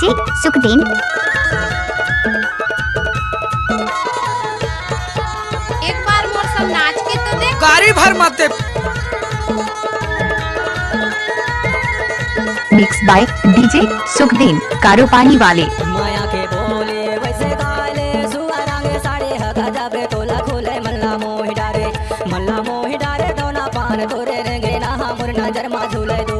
DJ सुखदेन। एक बार मोर सब नाच के तो देख। गाड़ी भर मत दे। मिक्स बाय डीजे सुखदेन कारो पानी वाले। माया के बोले वैसे गाले सुअरांगे साड़े हगा जाबे तोला खोले मल्ला मोहि डारे दोना पान तोरे रेंगे ना हमर नजर मा झूले दो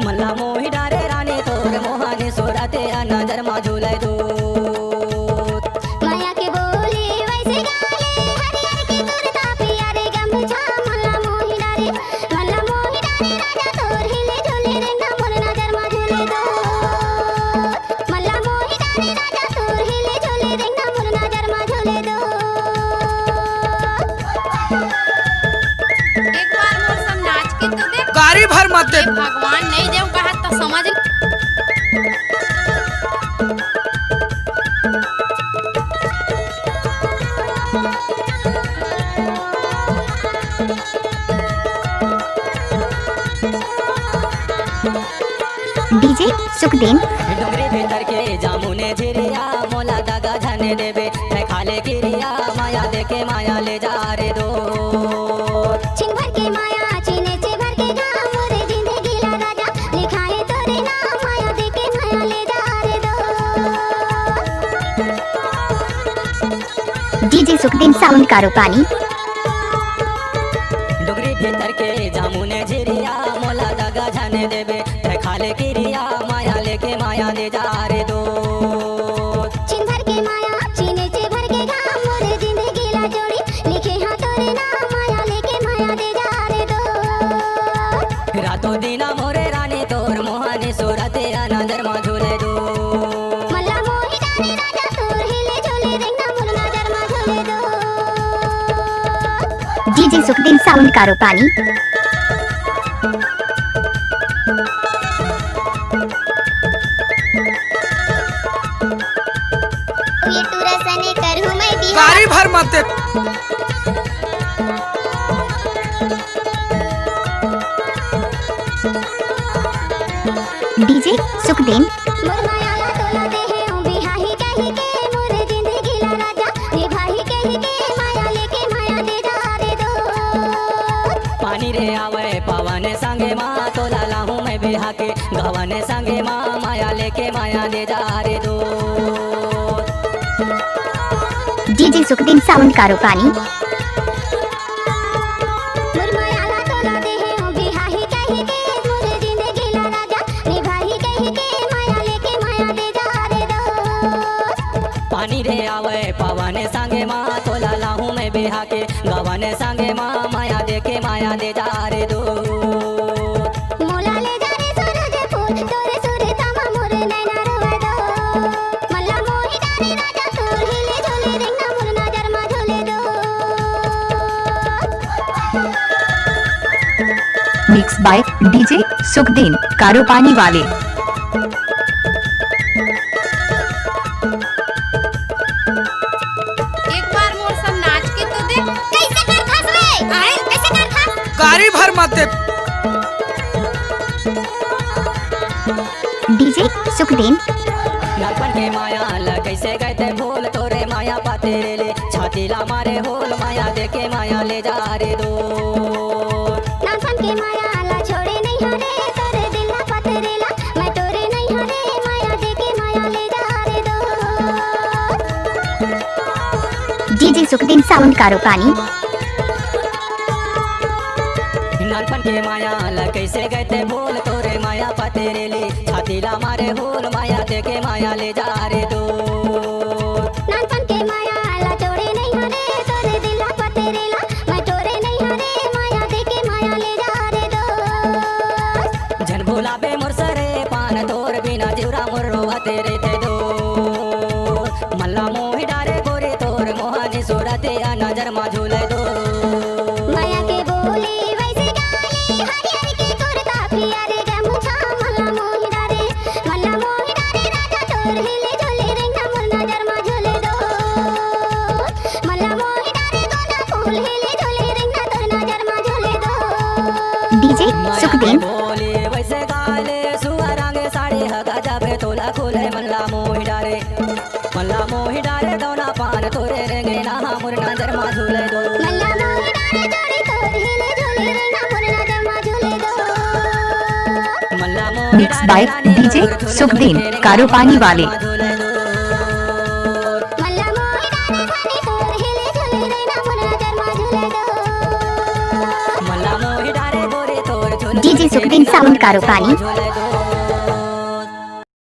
मल्ला मोहि डारे रानी तोर मोहानी सोराते नजर मा झूले दो। माया के बोले वैसे गाले हरियर के तुरता प्यारे गमछा मल्ला मोहि डारे राजा तोर हिले झूले रेंगा मोर नजर मा झूले दो मल्ला मोहि डारे राजा तोर हिले झूले रेंगा मोर नजर मा झूले दो। एक बार मोर सब नाच के तो देख। गाड़ी भर मत दे। भगवान नहीं देव कहा तो समझ। डीजे सुखदेन। डोंगरी भीतर के जामुने झिरिया मोला दगा झने देबे मैं खाले गिरिया माया देके माया ले जा रे दो छिन भर के माया चीने चे भर के गाँव मोरे जिंदगी ला राजा लिखाए तोरे नाम माया देके माया ले जा रे दो। डीजे सुखदेन साउंड कारो पानी। डोंगरी भीतर के जामुने झिरिया मोला दगा झने देबे मैं खाले गिरिया माया लेके माया ले जा रे दो छिन भर के माया चीने चे भर के गाँव मोरे जिंदगी ला जोड़ी लिखे हाँ तोरे नाम माया लेके माया दे जा रे दो। रातों दिना मोरे रानी तोर मोहानी सोरते नजर मा झूले दो मल्ला मोहि डारे राजा तोर हिले झूले रेंगा मोर नजर मा झूले दो। डीजे सुखदेन साउंड कारो पानी। ये टूरा सने करहूँ मैं बिहार। गाड़ी भर मत दे। डीजे सुखदेन। मोर माया ला तोला दे है ओ बिहाही कही के मोर जिंदगी ला राजा निभाही कही के माया लेके माया दे जा रे दो। पानी रे आवे पवन संगे माँ तोला लाहूं मैं बिहा के गवन संगे माँ माया लेके माया दे जा रे दो डीजे सुखदेन साउंड कारो पानी। मोर माया ला तोला दे है ओ बिहाही कही के मोर जिंदगी ला राजा निभाही कही के माया लेके माया दे जा रे दो। पानी रे आवे पवन संगे माँ तोला लाहूं मैं बिहा के गवन संगे माँ माया देके माया दे जा रे दो मोला ले जा रे सूरज फूल तोरे सूरे तमा मोर नैना रोवे दो मल्ला मोहि डारे राजा तोर हिले झूले रेंगा मोर नजर मा झूले दो। मिक्स बाय डीजे सुखदेन कारो पानी वाले। एक बार मोर सब नाच के तो देख। कैसे कर खास रे आए कैसे कर खास। गाड़ी भर मत दे। डीजे सुखदेन। नलपन के माया ल कैसे गए थे भूल तोरे माया पाते ले छाती ला मारे होल माया देके माया ले जा रे दो नानपन के माया ला छोड़े नहीं हरे तोरे दिल ला पतरेला मैं तोरे नहीं हरे माया देके माया ले जा रे दो। डीजे सुखदेन साउंड कारो पानी। नलपन के माया ल कैसे गए थे भूल तोरे माया पाते ले छाती ला मारे होल माया देके माया ले जा रे दो नानपन के माया ला छोड़े नहीं हरे तोरे दिल ला पतरेला मैं तोरे नहीं हरे माया देके माया ले जा रे दो। जन भुलाबे मोर सरे पान तोर बिना जिवरा मोर रोवते रहते दो मल्ला मोहि डारे गोरे तोर मोहानी सोरते नजर मा झूले दो माया के बोले वैसे गाले हरियर के कुर्ता प्यारे गमछा मल्ला मोहि डारे राजा तोर हिले झूले रेंगा मोर नजर मा झूले दो मल्ला मोहि डारे गोना फूल हिले झूले रेंगा तोर नजर मा झूले दो। डीजे माया के सुखदेन। बोले वैसे गाले सुअरांगे साड़े हगा जाबे डारे मल्ला मोही डारे दोना पान तोरे रेंगे ना मुर नजर मा झूले दो मल्ला मोही डारे जोड़ी तोर हिले झूले रे ना मुर नजर मा झूले दो मल्ला मोही Mixed by DJ सुखदीन, कारोपानी वाले। मल्ला मोही डारे खाने तोर हिले झूले रे ना मुर नजर मा झूले दो मल्ला मोही डारे गोरे तोर झूले DJ सुखदीन साउंड कारोपानी। झूले दो